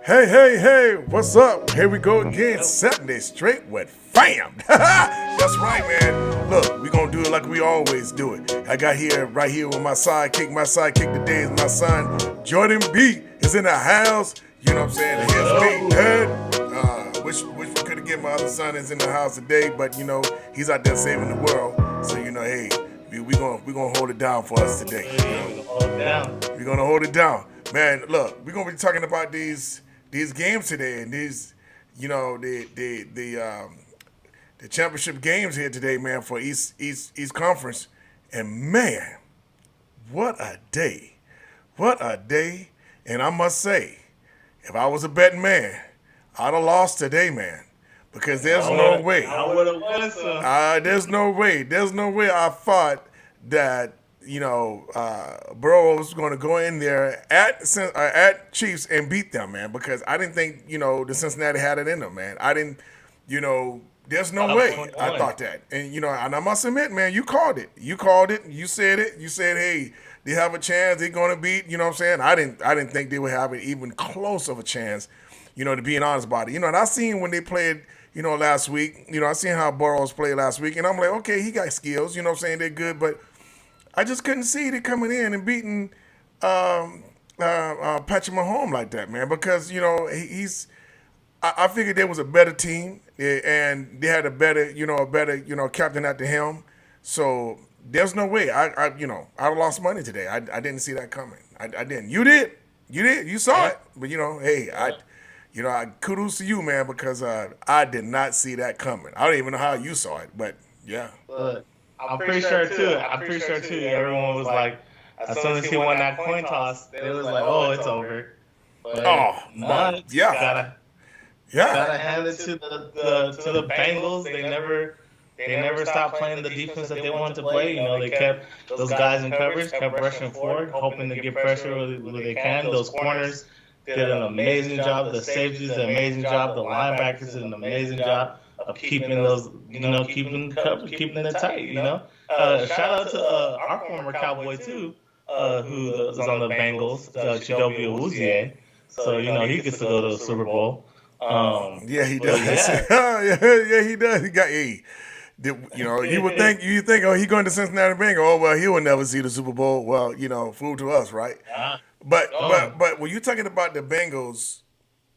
Hey, hey, hey, what's up? Here we go again, setting it straight with fam. That's right, man. Look, we gonna do it like we always do it. I got here, right here with my sidekick. My sidekick today is my son, Jordan B. is in the house. You know what I'm saying? Let's Here's me, go. Ed. Wish we could have get my other son is in the house today, but he's out there saving the world. So hey, we gonna hold it down for us today. Hey, we're gonna hold it down. We're gonna hold it down, man. Look, we're gonna be talking about these games today, and these, the championship games here today, man, for East Conference, and man, what a day, what a day, and I must say, if I was a betting man, I'd have lost today, man, because there's no way. I would have won some. There's no way I thought that Burrow was going to go in there at Chiefs and beat them, man. Because I didn't think the Cincinnati had it in them, man. I didn't, there's no way I thought that, and I must admit, man, you called it. You called it. You said it. You said, hey, they have a chance. They're going to beat. You know what I'm saying? I didn't think they would have an even close of a chance. To be honest about it. And I seen when they played, last week, I seen how Burrows played last week, and I'm like, okay, he got skills, what I'm saying? They're good, but I just couldn't see it coming in and beating Patrick Mahomes like that, man, because, I figured there was a better team, and they had a better, captain at the helm. So there's no way I lost money today. I didn't see that coming. I didn't. You did. You did. You saw it. But hey, kudos to you, man, because I did not see that coming. I don't even know how you saw it, but yeah. But I'm pretty sure too. I'm pretty sure too. Everyone was like, as soon as he won that coin toss, they was like, "Oh, it's over." But Oh, no, yeah, gotta yeah. hand it to the Bengals. They never stopped playing the defense that they wanted to play. They kept those guys in coverage, kept rushing forward, hoping to get pressure where they can. Those corners did an amazing job. The safeties did an amazing job. The linebackers did an amazing job of keeping those, keeping it tight. Shout out to our former Cowboy too, who was on the Bengals, Chidobe Awuzie. So he gets to go to the Super Bowl. Yeah, he But does. yeah, Yeah, he does. He got you think, oh, he going to Cincinnati Bengals. Oh well, he will never see the Super Bowl. Well, fool to us, right? But oh, when you're talking about the Bengals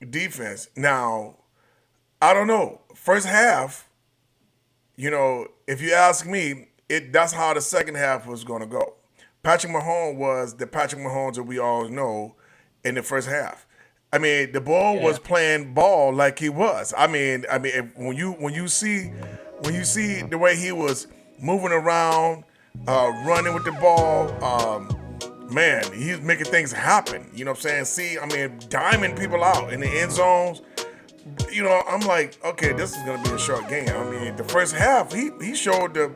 defense, now I don't know. First half, if you ask me, that's how the second half was going to go. Patrick Mahomes was the Patrick Mahomes that we all know in the first half. I mean, the ball yeah, was playing ball like he was. When you see the way he was moving around, running with the ball, man, he's making things happen. You know what I'm saying? See, diming people out in the end zones. I'm like, okay, this is gonna be a short game. The first half, he showed the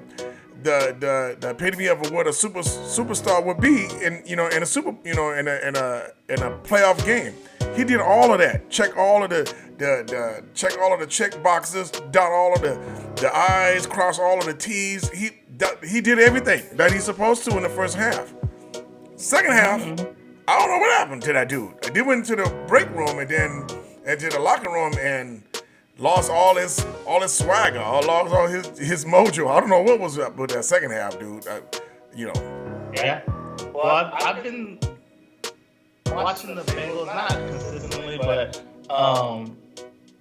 epitome of what a superstar would be in a super in a playoff game. He did all of that. Check all of the check boxes, dot all of the I's, cross all of the T's. He did everything that he's supposed to in the first half. Second half, I don't know what happened to that dude. They went to the break room and then into the locker room and lost all his swagger, or lost all his mojo. I don't know what was up with that second half, dude. You know, yeah. Well, I've been watching the Bengals not consistently, but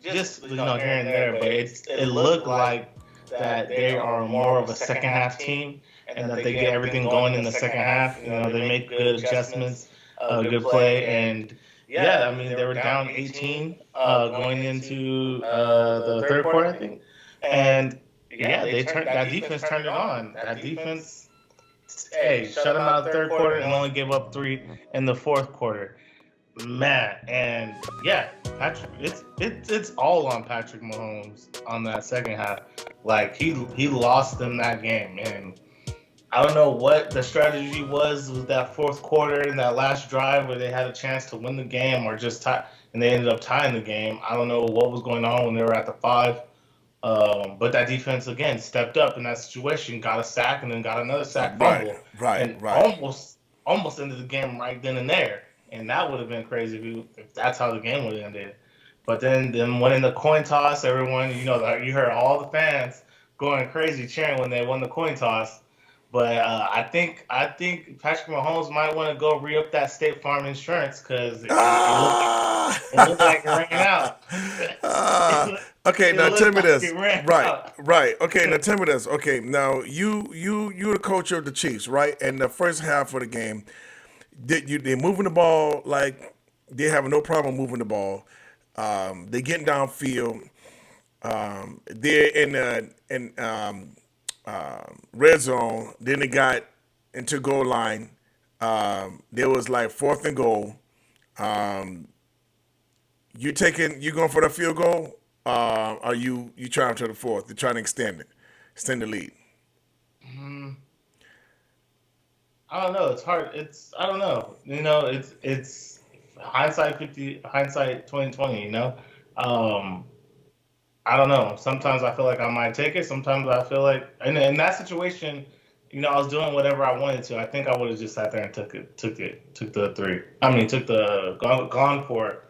just here and there. But it looked like that they are more of a second half team, and that they get everything going in the second half. They make good adjustments, good play, and yeah, they were down 18 going into the third quarter, I think, and yeah, that defense turned it on. That defense, hey, shut them out of the third quarter and only gave up three in the fourth quarter. Man, and yeah, Patrick, it's all on Patrick Mahomes on that second half. Like he lost them that game, and I don't know what the strategy was with that fourth quarter and that last drive where they had a chance to win the game or just tie, and they ended up tying the game. I don't know what was going on when they were at the five. But that defense again stepped up in that situation, got a sack, and then got another sack right, fumble, right, and right. almost ended the game right then and there. and that would have been crazy if that's how the game would have ended. But then winning the coin toss, everyone, you heard all the fans going crazy cheering when they won the coin toss. But I think Patrick Mahomes might want to go re-up that State Farm insurance because Ah! it looked like it ran out. Ah. Okay, It now tell looked me like this. it ran Right, out. right. Okay, now tell me this. Okay, now you the coach of the Chiefs, right? And the first half of the game, they moving the ball like they have no problem moving the ball. They getting downfield. They're in red zone. Then they got into goal line. There was like fourth and goal. You going for the field goal? Are you trying to the fourth? They're trying to extend the lead. Mm, I don't know. It's hard. I don't know. It's hindsight 2020. Um, I don't know. Sometimes I feel like I might take it. Sometimes I feel like, in that situation, I was doing whatever I wanted to. I think I would have just sat there and took the three. I mean, took the gone for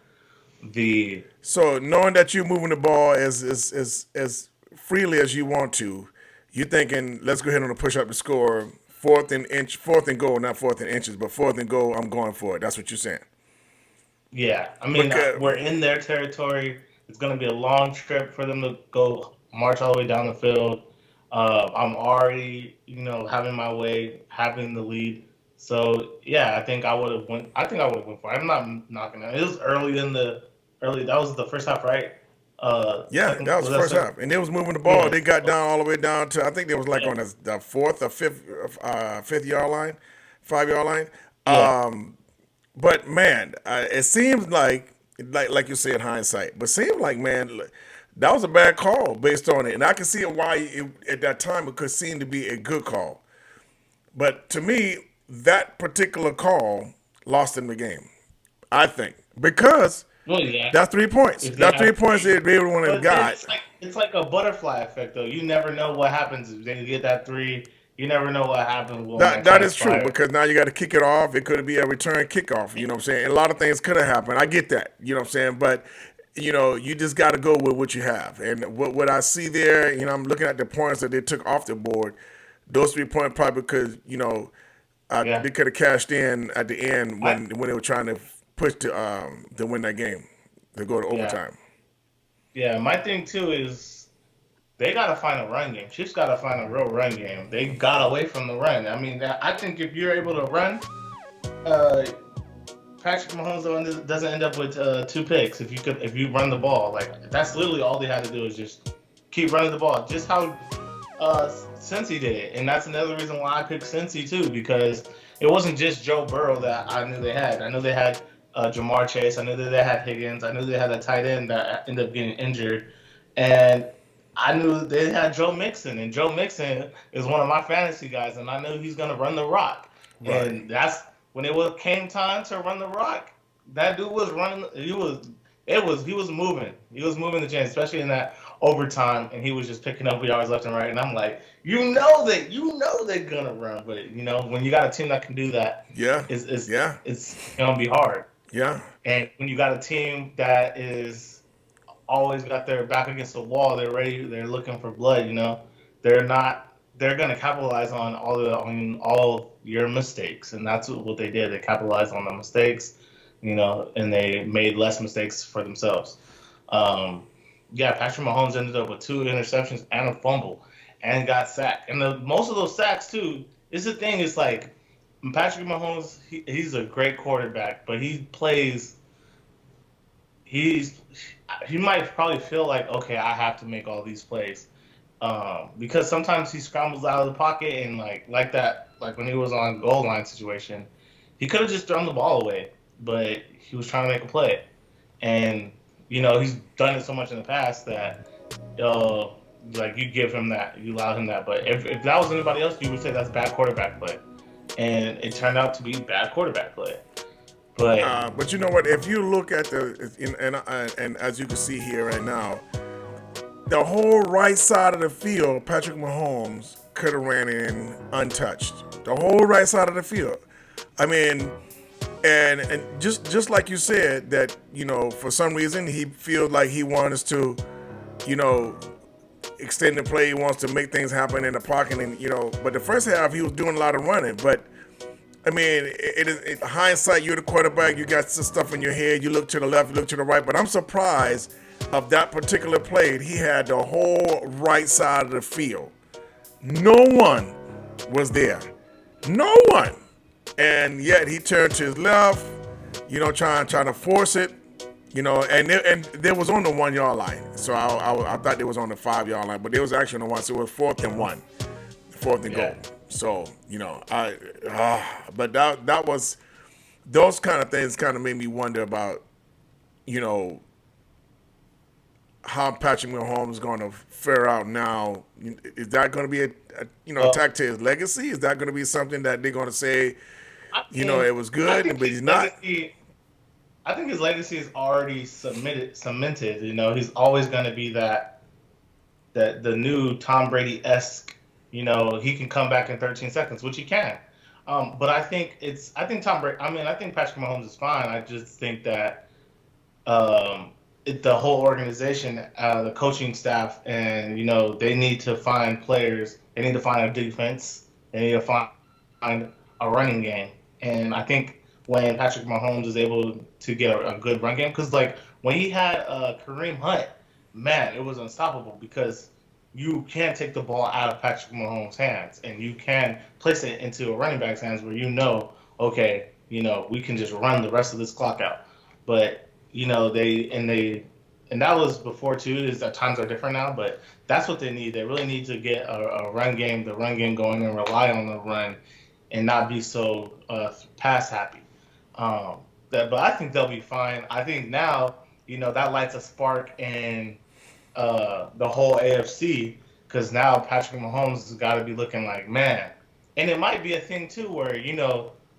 the So knowing that you're moving the ball as freely as you want to, you're thinking, let's go ahead and push up the score. Fourth and goal, not fourth and inches, but fourth and goal. I'm going for it. That's what you're saying. Yeah. I mean, Because we're in their territory. It's going to be a long trip for them to go march all the way down the field. I'm already, having my way, having the lead. So yeah, I think I would have went. I think I would have went for it. I'm not knocking it. It was early. That was the first half, right? yeah, Second that was was the that first second? half, and they was moving the ball. Yeah. They got down all the way down to I think they was like Yeah. on the fourth or fifth yard line, 5 yard line. Yeah. But man, it seems like you said hindsight, but seems like man, that was a bad call based on it, and I can see why at that time it could seem to be a good call. But to me, that particular call lost them the game. I think because Well, yeah. that's 3 points. If they That's three have points they three. really want to have But got. it's like a butterfly effect though. You never know what happens if they get that three. You never know what happens when That that that is true transpires. because now you got to kick it off. It could be a return kickoff. You know what I'm saying? And a lot of things could have happened. I get that. You know what I'm saying? But you just got to go with what you have. And what I see there, I'm looking at the points that they took off the board. Those 3 point probably because Yeah. they could have cashed in at the end My when they were trying to push to win that game to go to yeah. overtime. Yeah. My thing too is they gotta find a run game. Chiefs gotta find a real run game. They got away from the run. I mean, I think if you're able to run, uh, Patrick Mahomes doesn't end up with two picks if you run the ball. Like that's literally all they had to do is just keep running the ball. Just how Cincy did it, and that's another reason why I picked Cincy too because it wasn't just Joe Burrow that I knew they had. I knew they had Jamar Chase. I knew that they had Higgins. I knew they had a tight end that ended up getting injured, and I knew they had Joe Mixon, and Joe Mixon is one of my fantasy guys, and I knew he's gonna run the rock, Right. and that's when came time to run the rock. That dude was running. He was moving. He was moving the chain, especially in that overtime, and he was just picking up yards left and right. And I'm like, they're gonna run, but when you got a team that can do that, Yeah. it's it's, Yeah. it's gonna be hard. Yeah. And when you got a team that is always got their back against the wall, they're ready, they're looking for blood. They're not. They're gonna capitalize on all your mistakes, and that's what they did. They capitalized on the mistakes, and they made less mistakes for themselves. Um, yeah, Patrick Mahomes ended up with two interceptions and a fumble, and got sacked. And most of those sacks too. Is the thing is like Patrick Mahomes. He's a great quarterback, but he's he might probably feel like okay, I have to make all these plays because sometimes he scrambles out of the pocket and like when he was on goal line situation, he could have just thrown the ball away, but he was trying to make a play, and he's done it so much in the past that uh, like you give him that, you allow him that, but if that was anybody else, you would say that's bad quarterback play, and it turned out to be bad quarterback play, but But you know what? If you look at and as you can see here right now, the whole right side of the field, Patrick Mahomes could have ran in untouched. The whole right side of the field. I mean, And just like you said, that for some reason he feels like he wants to, you know, extend the play. He wants to make things happen in the pocket, and But the first half he was doing a lot of running. But I mean, it is hindsight. You're the quarterback. You got some stuff in your head. You look to the left, you look to the right. But I'm surprised of that particular play. He had the whole right side of the field. No one was there. No one. And yet he turned to his left, trying to force it, and there was on the 1 yard line. So I thought it was on the 5 yard line, but it was actually on the one. So it was 4th and 1, 4th and goal. So but that was those kind of things kind of made me wonder about you know how Patrick Mahomes is going to fare out now. Is that going to be a Well, attack to his legacy? Is that going to be something that they're going to say, it was I good, think but his he's not? legacy. I think his legacy is already cemented. He's always going to be that the new Tom Brady esque. He can come back in 13 seconds, which he can. But I think Tom Brady. I mean, I think Patrick Mahomes is fine. I just think that the whole organization, the coaching staff, and they need to find players. They need to find a defense. They need to find a running game. And I think when Patrick Mahomes is able to get a good run game, because like when he had Kareem Hunt, man, it was unstoppable because you can take the ball out of Patrick Mahomes' hands and you can place it into a running back's hands where okay, we can just run the rest of this clock out. But and that was before too. Is that times are different now, but that's what they need. They really need to get a the run game going, and rely on the run, and not be so pass happy. But I think they'll be fine. I think now, that lights a spark in the whole AFC because now Patrick Mahomes has got to be looking like man, and it might be a thing too where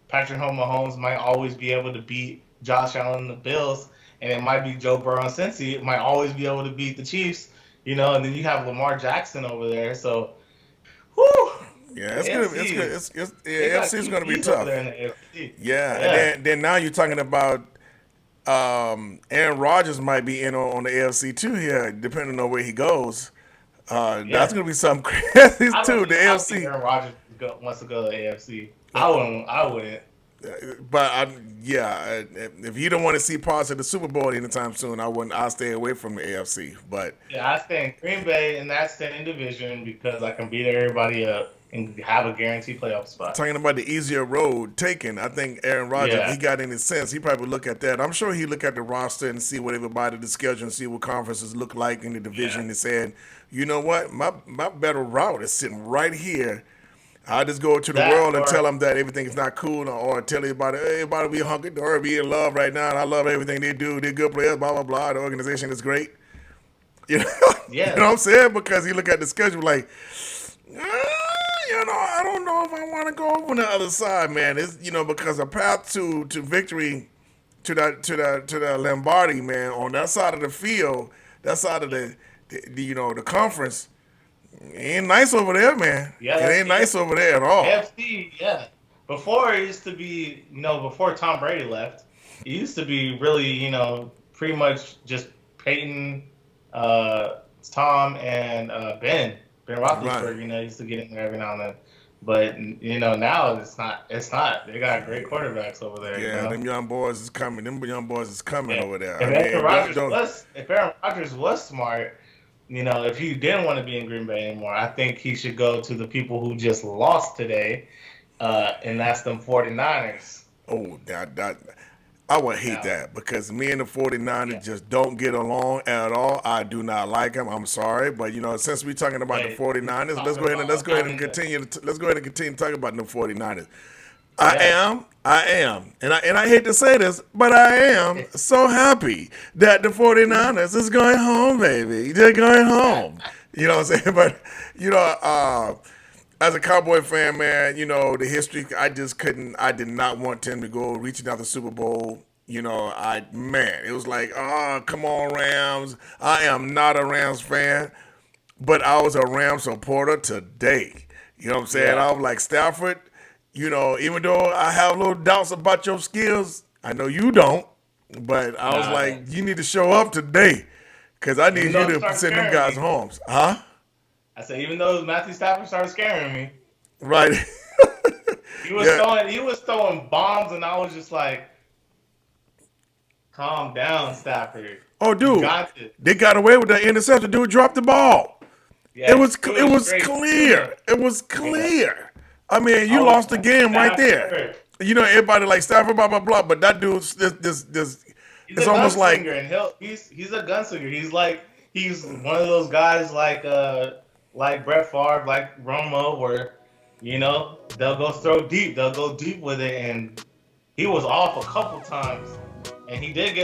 Patrick Mahomes might always be able to beat Josh Allen and the Bills, and it might be Joe Burrow and Cincy. It might always be able to beat the Chiefs, and then you have Lamar Jackson over there. So, whew, Yeah, the it's gonna AFC is they got AFC is gonna be QBs over tough. there in the AFC. Yeah, and Yeah, then now you're talking about Aaron Rodgers might be in on the AFC too here, depending on where he goes. That's yeah. gonna be something crazy too. The I don't think AFC. Aaron Rodgers wants to go to the AFC. I wouldn't. I wouldn't. But yeah, if you don't want to see parts of the Super Bowl anytime soon, I wouldn't. I'll stay away from the AFC. But Yeah, I stay in Green Bay in that same division because I can beat everybody up and have a guaranteed playoff spot. talking about the easier road taken, I think Aaron Rodgers, if Yeah, he got any sense, he probably look at that. I'm sure he look at the roster and see what everybody, the schedule, and see what conferences look like in the division, yeah, and said, you know what, my better route is sitting right here. I just go to the that world and tell or them that everything is not cool, or tell everybody, hey, everybody be hunky dory, be in love right now, and I love everything they do. They're good players, blah blah blah. The organization is great. You know, you yeah, know what I'm saying? Because he look at the schedule like, I don't know if I want to go over on the other side, man. It's because a path to victory to the Lombardi, man, on that side of the field, that side of the conference, it ain't nice over there, man. yeah. It That's ain't nice over there at all. AFC. Yeah. Before it used to be, before Tom Brady left, it used to be really, pretty much just Peyton, uh, Tom, and Ben Right. Roethlisberger. Used to get in there every now and then. But now it's not. It's not. They got great quarterbacks over there. Yeah, them young boys is coming. Them young boys is coming Yeah. over there. If I Aaron mean, Rodgers don't was if Aaron Rodgers was smart, if he didn't want to be in Green Bay anymore, I think he should go to the people who just lost today, and that's them 49ers. oh that I would hate Now, that because me and the yeah, 49ers just don't get along at all. I do not like them. I'm sorry, but since we're talking about the but we're 49ers, let's talking go ahead and about let's go ahead and having the continue let's go ahead and continue talking about the 49ers. yeah. I am, and I hate to say this, but I am so happy that the 49ers is going home, baby. They're going home. You know what I'm saying? But you know, as a Cowboy fan, man, the history. I did not want them to go reaching out the Super Bowl. It was like, oh, come on, Rams. I am not a Rams fan, but I was a Rams supporter today. You know what I'm saying? Yeah, I was like Stafford. even though I have little doubts about your skills, I know you don't. But I was Nah, like, you need to show up today, cause I even need you though it to started send them scaring guys me. homes, huh? I said, even though Matthew Stafford started scaring me, Right. Yeah. he was throwing bombs, and I was just like, calm down, Stafford. Oh, You dude, got this. they got away with that interception. Dude dropped the ball. Yes, it It was was straight to him. clear. It was Yeah. clear. I mean, I you was lost the like, game right there. Stafford. Everybody like Stafford, blah blah blah. But that dude's this. He's It's a almost gunslinger, like, and he's a gunslinger. He's one of those guys like Brett Favre, like Romo, where they'll go throw deep, they'll go deep with it, and he was off a couple times, and he did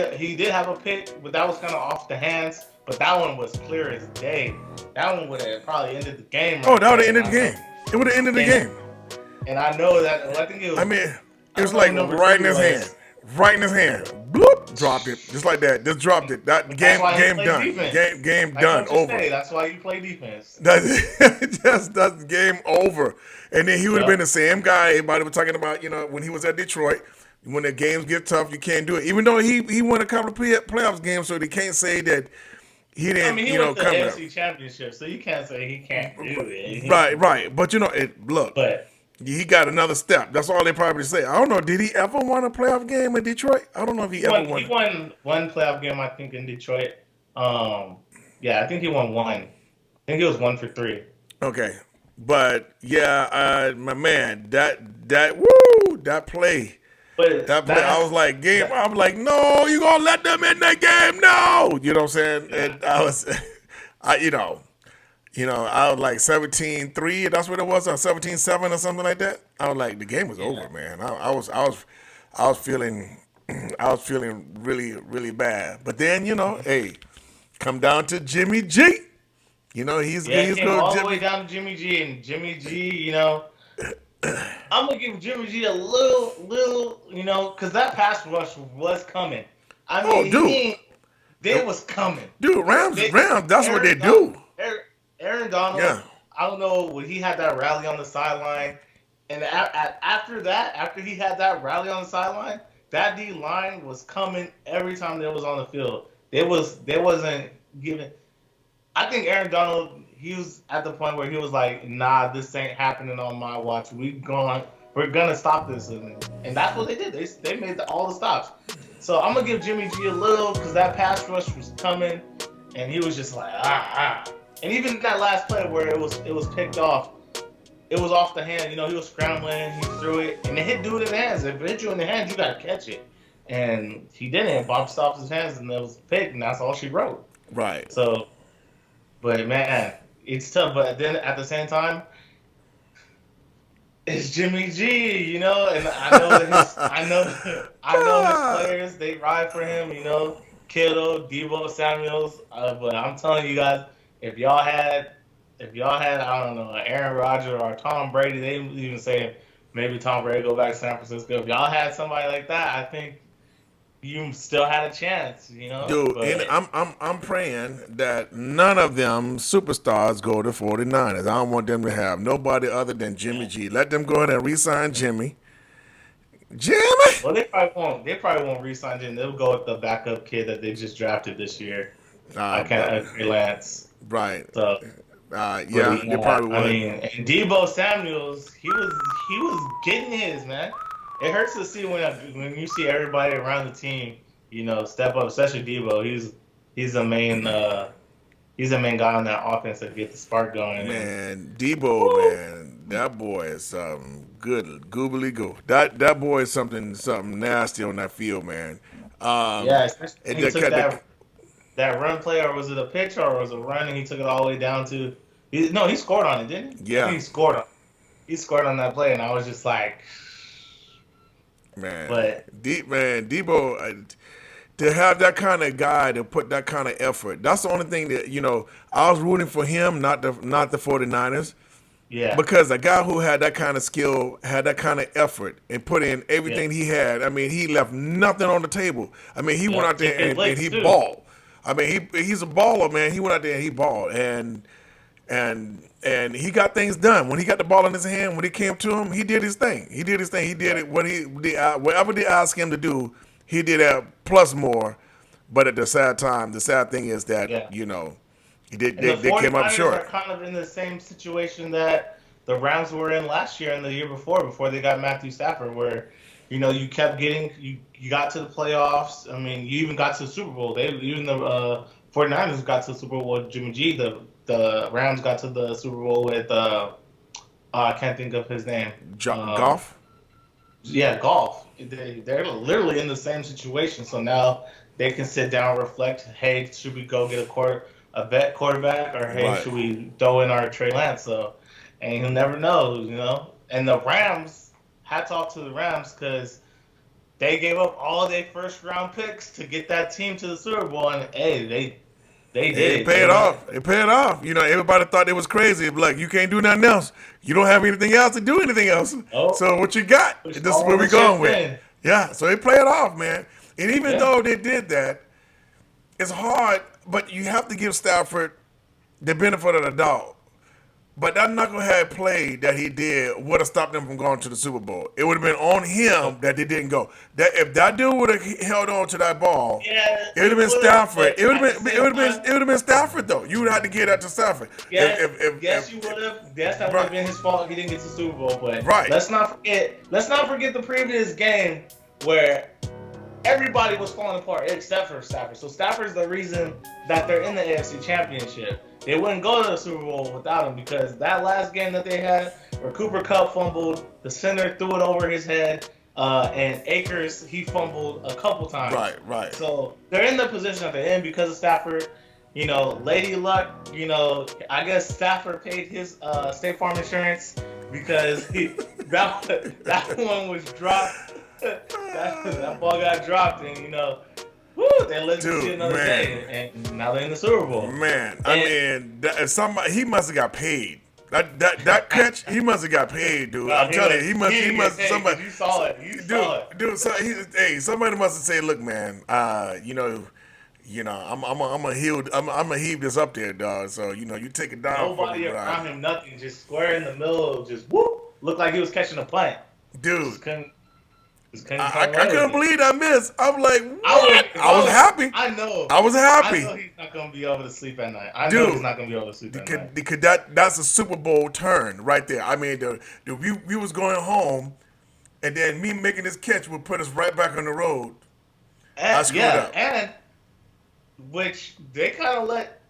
have a pick, but that was kind of off the hands. But that one was clear as day. That one would have probably ended the game oh, right that would there. have And ended the I know, game. It would have ended the and game. and I know that I think it I was mean, it I was don't know like who number right in three his hand. was. Right in his hand. Bloop, dropped it. Just like that. Just dropped it. That That's why he game plays done. defense. Game Like done. coaches Over. say, that's why you play defense. That's game over. And then he would have been Yep. the same guy everybody was talking about, when he was at Detroit. When the games get tough, you can't do it. Even though he won a couple of playoffs games, so they can't say that he I didn't, mean, he went to the come up. AFC Championship, so you can't say he can't do it. Right. But look, But he got another step. That's all they probably say. I don't know. Did he ever won a playoff game in Detroit? I don't know if he ever won. he won one playoff game, I think, in Detroit. Yeah, I think he won one. I think he was 1 for 3. Okay, but yeah, my man, that play, But I was like, I'm like, no, you gonna let them in that game? No, you know what I'm saying? And I was, I, I was like 17-3, that's what it was, or 17-7 or something like that. I was like, the game was over, man. I was feeling, I was feeling really, really bad. But then, hey, come down to Jimmy G. He's it came all the Jimmy. way down to Jimmy G, and Jimmy G, I'm gonna give Jimmy G a little, because that pass rush was coming. I Oh, mean, dude. they was coming. Dude, Rams, that's what they Aaron do. Aaron Donald, Yeah. I don't know when he had that rally on the sideline, and after he had that rally on the sideline, that D line was coming every time they was on the field. They wasn't giving. I think Aaron Donald, he was at the point where he was like, nah, this ain't happening on my watch. We're gonna stop this, and that's what they did. They made all the stops. So I'm gonna give Jimmy G a little because that pass rush was coming, and he was just like And even that last play where it was picked off, it was off the hand. He was scrambling, he threw it, and it hit dude in the hands. If it hit you in the hands, you gotta catch it, and he didn't. Bob stopped his hands, and it was picked, and that's all she wrote. Right. So. But man, it's tough. But then at the same time, it's Jimmy G, and I know I know his players. They ride for him, Kittle, Debo Samuels. But I'm telling you guys, if y'all had, I don't know, Aaron Rodgers or Tom Brady, they even say maybe Tom Brady go back to San Francisco. If y'all had somebody like that, I think you still had a chance, Dude, But, and I'm praying that none of them superstars go to 49ers. I don't want them to have nobody other than Jimmy G. Let them go ahead and re-sign Jimmy. Jimmy! Well, they probably won't. They probably won't re-sign him. They'll go with the backup kid that they just drafted this year. I can't freelance. Right. So yeah, they probably would. I mean, and Debo Samuels, he was getting his, man. It hurts to see when you see everybody around the team, step up, especially Debo. He's the main guy on that offense that get the spark going. Man, Debo, man, that boy is something good, goobly goo. That boy is something nasty on that field, man. Yeah, especially he took that that run play, or was it a pitch, or was it a run, and he took it all the way down to. He scored on it, didn't he? Yeah, I think he scored on that play, and I was just like. Man, but Debo, to have that kind of guy to put that kind of effort, that's the only thing that, I was rooting for him, not the 49ers. Yeah. Because a guy who had that kind of skill, had that kind of effort, and put in everything he had, I mean, he left nothing on the table. I mean, he went out there and he balled. I mean, he's a baller, man. He went out there and he balled. And and he got things done. When he got the ball in his hand, when it came to him, he did his thing. He did his thing. He did it what he did, whatever they asked him to do. He did that plus more. But at the sad thing is that Yeah. And the they came up 49ers are short. kind of in the same situation that the Rams were in last year and the year before they got Matthew Stafford, where you kept getting you got to the playoffs. I mean, you even got to the Super Bowl. Even the 49ers got to the Super Bowl with Jimmy G. The Rams got to the Super Bowl with I can't think of his name. Golf. Yeah, golf. They're literally in the same situation. So now they can sit down and reflect. Hey, should we go get a vet quarterback, or hey, Right. should we throw in our Trey Lance? So, and you'll never know. And the Rams, hats off to the Rams because they gave up all their first round picks to get that team to the Super Bowl, and hey, they did It paid off. It paid off. Everybody thought it was crazy. Like, you can't do nothing else. You don't have anything else to do anything else. Oh, So what you got? push This is all where the we going chips with. in. Yeah. So it played off, man. And even Yeah. though they did that, it's hard. But you have to give Stafford the benefit of the doubt. But that knucklehead play that he did would have stopped them from going to the Super Bowl. It would have been on him that they didn't go. That if that dude would have held on to that ball, Yeah, it would have been Stafford. but It would at have the been. It same would have been. time, It would have been Stafford though. You would have to give that to Stafford. Yes, If you would have. Yes, that would right. have been his fault. He didn't get to the Super Bowl. But Right. let's not forget. Let's not forget the previous game where everybody was falling apart except for Stafford. So Stafford's the reason that they're in the AFC Championship. They wouldn't go to the Super Bowl without him because that last game that they had, where Cooper Kupp fumbled, the center threw it over his head, and Akers he fumbled a couple times. Right. So they're in the position that they're in because of Stafford. Lady Luck. I guess Stafford paid his State Farm insurance because that one was dropped. that ball got dropped, and they let you see another day, and now they're in the Super Bowl. Man, somebody he must have got paid. That catch, he must have got paid, dude. I'm telling you, he must. Somebody, you saw it. Dude. Somebody must have said, "Look, man, I'm gonna heave this up there, dog. So you take it down." Nobody around him, nothing, just square in the middle, just whoop. Looked like he was catching a punt. Dude. I I couldn't believe I missed. I'm like, what? I was happy. I know. I was happy. I know he's not gonna be able to sleep at night. I know he's not gonna be able to sleep at night. Because that's a Super Bowl turn right there. I mean, we was going home, and then me making this catch would put us right back on the road. I screwed up. And which they kind of let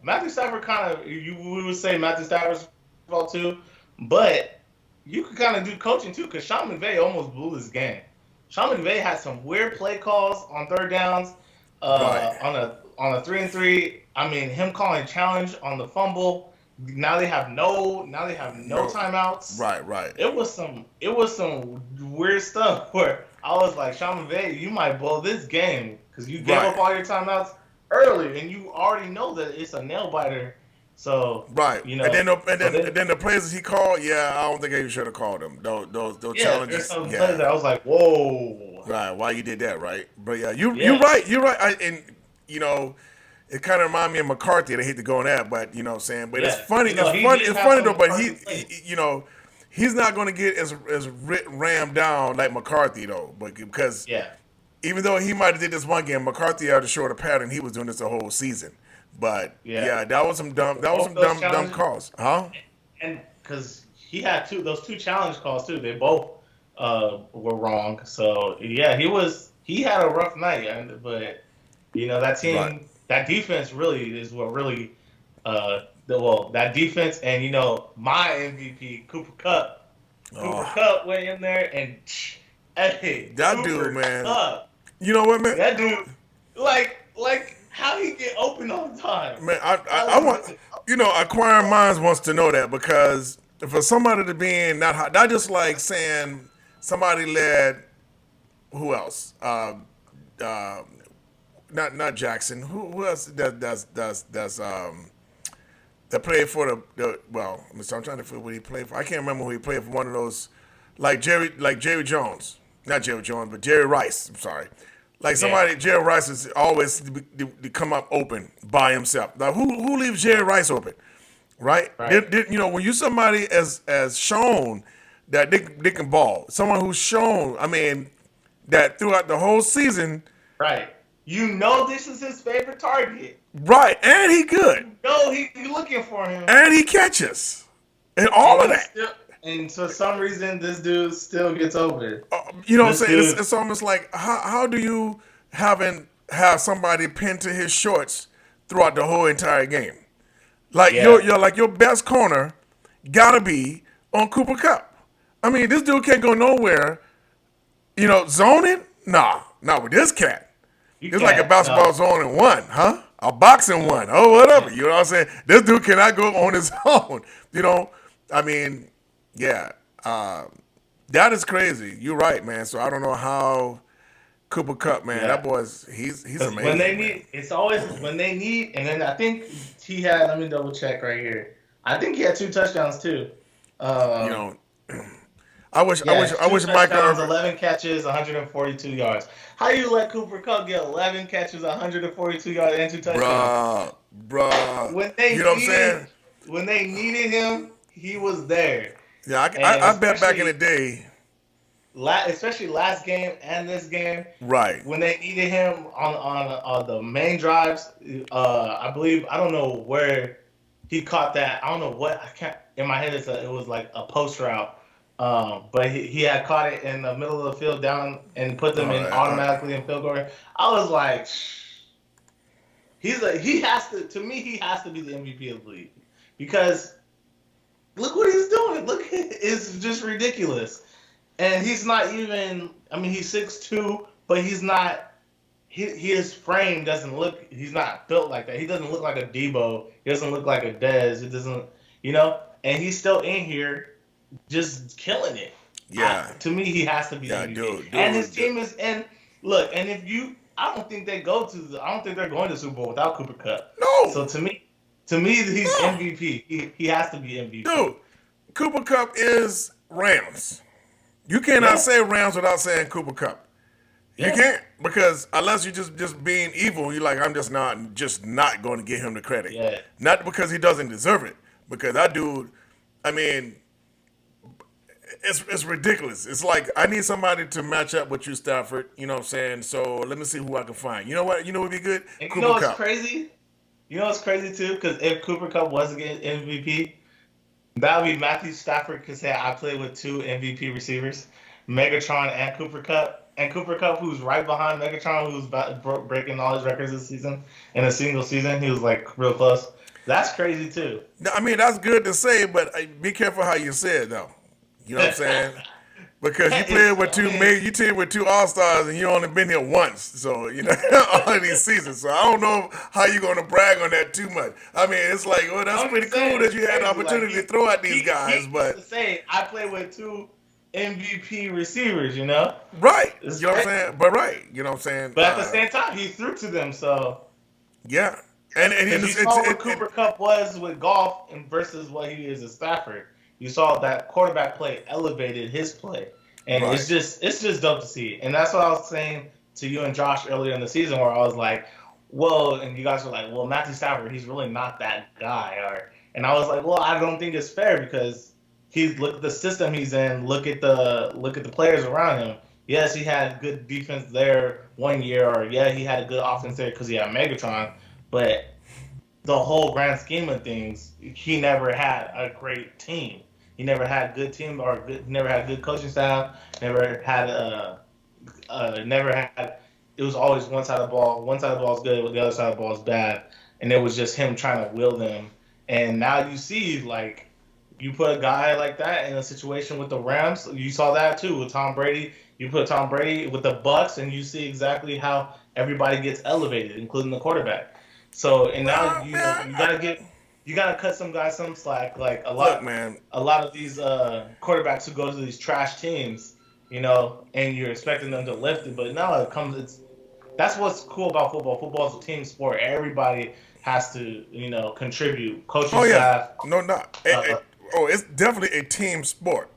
Matthew Stafford we would say Matthew Stafford's fault too, but you could kind of do coaching too, because Sean McVay almost blew his game. Sean McVay had some weird play calls on third downs, Right. on a 3-and-3. I mean, him calling challenge on the fumble. Now they have no timeouts. Right. It was some weird stuff where I was like, Sean McVay, you might blow this game because you gave up all your timeouts early, and you already know that it's a nail biter. So Right. And then the plays he called, I don't think he should have called them. Those challenges. There's some plays that I was like, whoa. Right. Why you did that, right? But you're right. You're right. It kind of reminds me of McCarthy. I hate to go on that, but you know what I'm saying. But it's funny. It's funny though. But he's not going to get as rammed down like McCarthy though. But because even though he might have did this one game, McCarthy had to show the pattern. He was doing this the whole season. But that was some dumb calls, huh? And because he had those two challenge calls too. They both were wrong. So he had a rough night. But that team, that defense really is what really that defense and my MVP Cooper Kupp. Cooper Kupp went in there and hey, that Cooper dude, man. Kupp, you know what, man? That dude, like. How he get open all the time? Man, I want Acquiring Minds wants to know that because for somebody to be in that hot, not just like saying somebody led, who else? Not Jackson. Who else? That played for the well. I'm trying to figure what he played for. I can't remember who he played for. One of those, like Jerry Jones, not Jerry Jones, but Jerry Rice. I'm sorry. Like Yeah. somebody, Jerry Rice is always to come up open by himself. Now, who leaves Jerry Rice open, right? Right. When you somebody as shown that they can ball, someone who's shown, I mean, that throughout the whole season, Right. You know this is his favorite target. right? And he good, You know he's looking for him. and he catches, and And all of he that. still and for some reason this dude still gets over. You know what I'm This saying? dude It's almost like how do you have somebody pinned to his shorts throughout the whole entire game? Like Yeah. your best corner gotta be on Cooper Cup. I mean, this dude can't go nowhere. Zoning? Nah, not with this cat. You It's like a can't basketball zone in one, huh? A boxing one. Oh, whatever. You know what I'm saying? This dude cannot go on his own. I mean, yeah. That is crazy. You're right, man. So I don't know how Cooper Cup, man. Yeah. That he's amazing. When they man. need, it's always when they need, and then I think he had. Let me double check right here. I think he had 2 touchdowns too. You know, I wish Yeah, I two wish Micah touchdowns, Irvin, 11 catches, 142 yards. How you let Cooper Cup get 11 catches, 142 yards, and 2 touchdowns? bruh. When You they know what I'm needed, saying? when they needed him, he was there. Yeah, And I bet back in the day, especially last game and this game, right? when they needed him on the main drives, I believe I don't know where he caught that. I don't know what I can't. In my head, it was like a post route. But he had caught it in the middle of the field down and put them in automatically in field goal range. I was like, he has to me he has to be the MVP of the league because look what he's doing. Look, it's just ridiculous. And he's not even. I mean, he's 6'2", but he's not. His frame doesn't look. He's not built like that. He doesn't look like a Debo. He doesn't look like a Dez. It doesn't. And he's still in here, just killing it. Yeah. To me, he has to be Yeah, MVP. dude, And his team is. And look, and if you, I don't think they go to. I don't think they're going to Super Bowl without Cooper Cup. No. So to me, he's MVP. He has to be MVP. Dude, Cooper Cup is Rams. You cannot say Rams without saying Cooper Cup. You can't, because unless you're just being evil, you're like, I'm just not going to give him the credit. Yeah. Not because he doesn't deserve it, because that dude, I mean, it's ridiculous. It's like I need somebody to match up with you, Stafford. You know what I'm saying? So let me see who I can find. You know what? You know what would be good? And Cooper you know what's Cup. crazy? You know what's crazy too? Because if Cooper Cup was getting MVP, that would be Matthew Stafford could say I played with 2 MVP receivers, Megatron and Cooper Cup. And Cooper Cup, who's right behind Megatron, who's breaking all his records this season in a single season, he was like real close. That's crazy too. I mean, that's good to say, but be careful how you say it, though. You know what I'm saying? Because you played with you played with 2 All-Stars, and you only been here once. So, all of these seasons. So I don't know how you're going to brag on that too much. I mean, it's like, well, that's pretty cool that you had the opportunity to throw at these guys, but to say I played with 2 MVP receivers, right. It's You know what I'm great. saying? But right. You know what I'm saying? But at the same time, he threw to them. So yeah. And if you saw what Cooper Cup was with golf and versus what he is at Stafford, you saw that quarterback play elevated his play, and Right. it's just dope to see. And that's what I was saying to you and Josh earlier in the season, where I was like, "Whoa!" And you guys were like, "Well, Matthew Stafford, he's really not that guy." And I was like, "Well, I don't think it's fair because look at the system he's in. Look at the players around him. Yes, he had good defense there one year, or yeah, he had a good offense there because he had Megatron, but." The whole grand scheme of things, he never had a great team. He never had good team never had good coaching staff. Never had. It was always one side of the ball. One side of the ball is good, the other side of the ball is bad, and it was just him trying to will them. And now you see, like, you put a guy like that in a situation with the Rams. You saw that too with Tom Brady. You put Tom Brady with the Bucks, and you see exactly how everybody gets elevated, including the quarterback. So and now you gotta cut some guys some slack. Like a lot of these quarterbacks who go to these trash teams, and you're expecting them to lift it, but now that's what's cool about football. Football is a team sport. Everybody has to contribute. Coaching staff. No, not. It's definitely a team sport.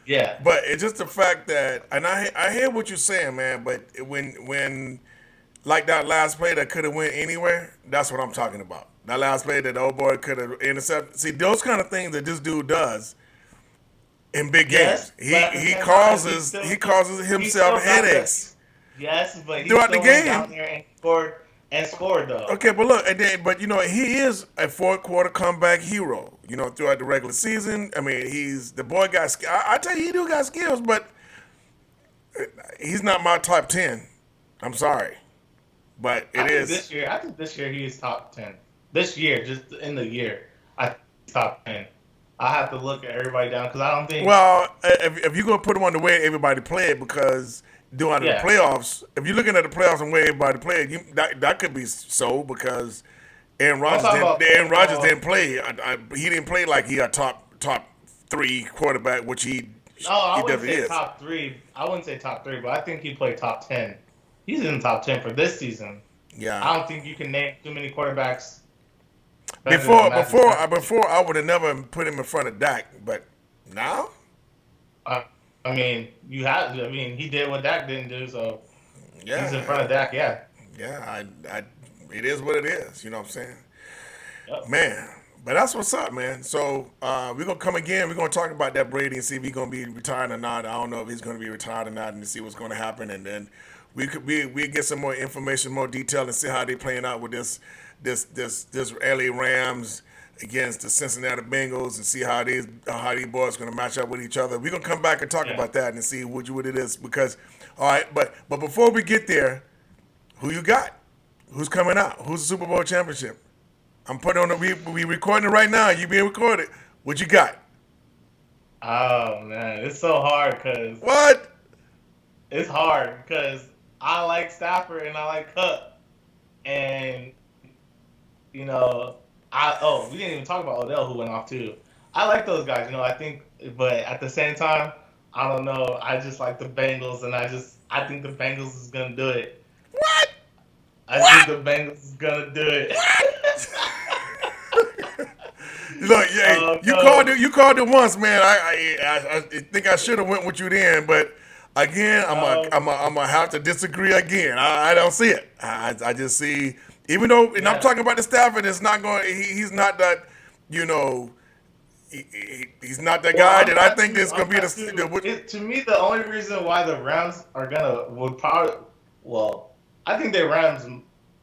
Yeah. But it's just the fact that, and I hear what you're saying, man. But when like that last play that could have went anywhere. That's what I'm talking about. That last play that the old boy could have intercepted. See, those kind of things that this dude does in big Yes, games. but He at the he same time, causes he causes he himself still got the headaches yes, but he throughout the still went down game. there and scored though. Okay, but look, and then, but he is a fourth quarter comeback hero. Throughout the regular season. I mean, he's the boy got. I tell you, he do got skills, but he's not my top 10. I'm sorry, but it is. I think this year he is top 10. This year, just in the year, I think he's top 10. I have to look at everybody down because I don't think. Well, if you're gonna put him on the way everybody played, because during the Yeah, playoffs, if you're looking at the playoffs and where everybody played, that could be so because Aaron I'm Rodgers talking didn't. about Aaron Rodgers overall. didn't play. He didn't play like he a top three quarterback, which No, he I wouldn't definitely say is. top three. I wouldn't say top three, but I think he played top 10. He's in the top 10 for this season. Yeah. I don't think you can name too many quarterbacks better than Before Matthew before Stafford. before I would have never put him in front of Dak, but now, I, I mean, you have. I mean, he did what Dak didn't do, so he's in front yeah, of Dak. Yeah. yeah, it is what it is. You know what I'm saying? Yep. Man, but that's what's up, man. So we're gonna come again. We're gonna talk about that Brady and see if he's gonna be retired or not. I don't know if he's gonna be retired or not, and to see what's gonna happen. And then we get some more information, more detail, and see how they playing out with this LA Rams against the Cincinnati Bengals, and see how these boys gonna match up with each other. We're gonna come back and talk Yeah. about that and see what it is because all right, but before we get there, who you got? Who's coming out? Who's the Super Bowl championship? I'm putting on the we recording it right now. You being recorded. What you got? Oh man, it's so hard because What? I like Stafford and I like Cup, and you know we didn't even talk about Odell who went off too. I like those guys, I think, but at the same time, I don't know. I just like the Bengals, and I think the Bengals is gonna do it. What? I think What? the Bengals is gonna do it. Look, yeah, Oh you called no, it. You called it once, man. I think I should have went with you then, but again, no, I'm gonna have to disagree again. I don't see it. I just see, even though, and I'm yeah. talking about the Stafford. It's not going. He's not that. You know, he's not that Well, guy I'm that I not think too. that's I'm gonna be not too. To me, the only reason why the Rams are gonna would probably well, I think the Rams.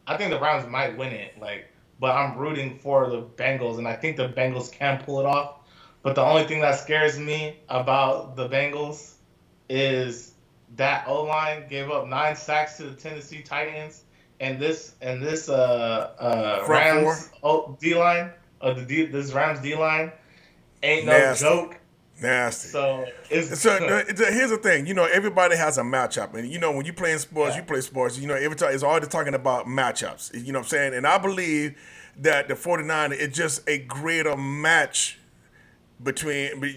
I think the Rams might win it. But I'm rooting for the Bengals, and I think the Bengals can pull it off. But the only thing that scares me about the Bengals is that O line gave up 9 sacks to the Tennessee Titans, and this front four Rams D line this Rams D line ain't no nasty, joke. nasty. So it's So here's the thing. Everybody has a matchup, and when you play in sports, yeah, you play sports. Every time it's always talking about matchups. You know what I'm saying? And I believe that the 49 is just a greater match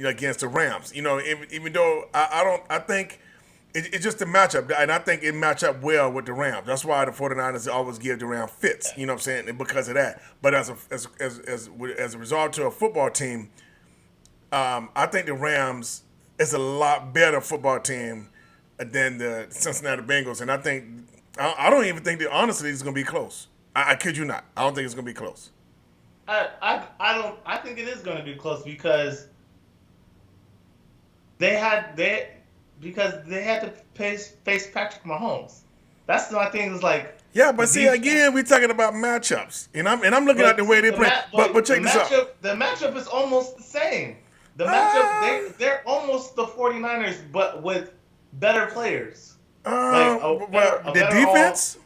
against the Rams. Even though I don't, I think it's just a matchup, and I think it match up well with the Rams. That's why the 49ers always give the Rams fits. You know what I'm saying? And because of that. But as a result to a football team. I think the Rams is a lot better football team than the Cincinnati Bengals, and I don't even think that honestly it's going to be close. I kid you not. I don't think it's going to be close. I don't I think it is going to be close they had they they had to face Patrick Mahomes. That's my thing. Is like Yeah, the but see defense, again, we're talking about matchups, and I'm looking at but the way they play. But the check this out. matchup is almost the same. The matchup Uh, they're almost the 49ers, but with better players. well, A the better all. defense.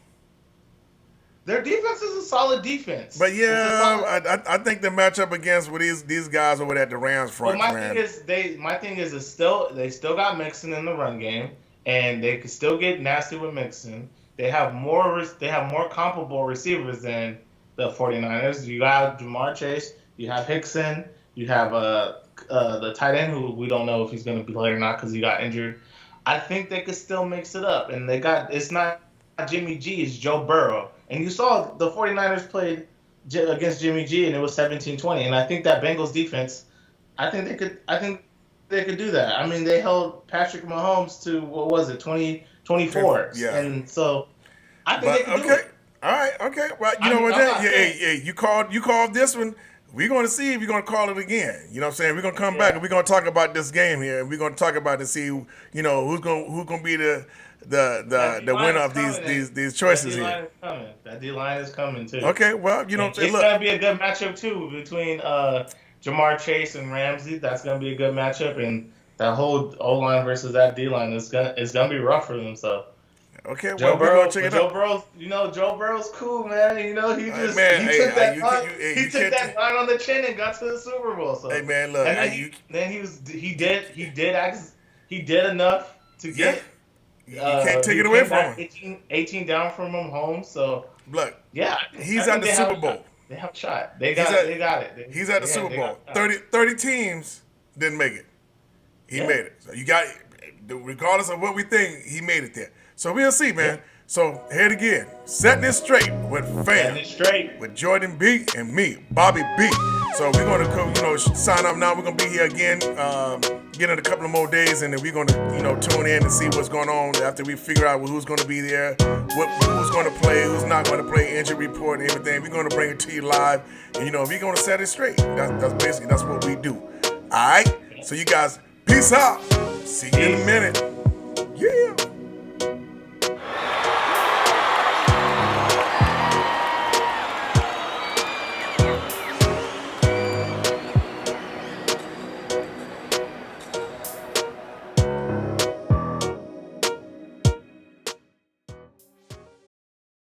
Their defense is a solid defense. But It's a solid. yeah, I think the matchup against with these guys over there at the Rams But front, my thing man. is is still they still got Mixon in the run game, and they can still get nasty with Mixon. They have more comparable receivers than the 49ers. You got Jamar Chase, you have Hickson, you have the tight end who we don't know if he's going to play or not because he got injured. I think they could still mix it up, and it's not Jimmy G, it's Joe Burrow. And you saw the 49ers played against Jimmy G, and it was 17-20. And I think that Bengals defense, I think they could do that. I mean, they held Patrick Mahomes to, what was it, 20, 24. Yeah. And so I think they But can do okay, it. all right, okay. Well, you I'm, know what? I'm not saying. You called this one. We're going to see if you're going to call it again. You know what I'm saying? We're going to come back Yeah. and we're going to talk about this game here, and we're going to talk about it and see, who's going to be That D the line winner is of coming, and these that choices D here. line is coming. That D line is coming too. Okay, well, you know what And I'm saying? it's Look, gonna be a good matchup too between Jamar Chase and Ramsey. That's gonna be a good matchup, and that whole O line versus that D line is gonna be rough for them. So okay, well, Joe we're going to Burrow, check but it out. Joe Burrow's, Joe Burrow's cool, man. Hey, man, He hey, took that you line, can't, he you took can't. that line on the chin and got to the Super Bowl. Hey, So man, look, and then hey, he then he was he did enough to yeah, get you can't take he it away came from back him. 18 down from him home. So Look, yeah, I he's at think the they have Super a shot. Bowl. They have a shot. They He's got it. at They got it. he's at the Yeah, Super they got Bowl. a shot. 30 teams didn't make it. He Yeah, made it. So you got, regardless of what we think, he made it there. So we'll see, yeah. man. So here it again, setting it straight with Setting fam, it straight. with Jordan B and me, Bobby B. So we're gonna sign up now. We're gonna be here again, get in a couple of more days, and then we're gonna tune in and see what's going on after we figure out who's gonna be there, who's gonna play, who's not gonna play, injury report and everything. We're gonna bring it to you live, and we're gonna set it straight. That's what we do. All right. So you guys, peace out. See you in a Peace. minute. Yeah.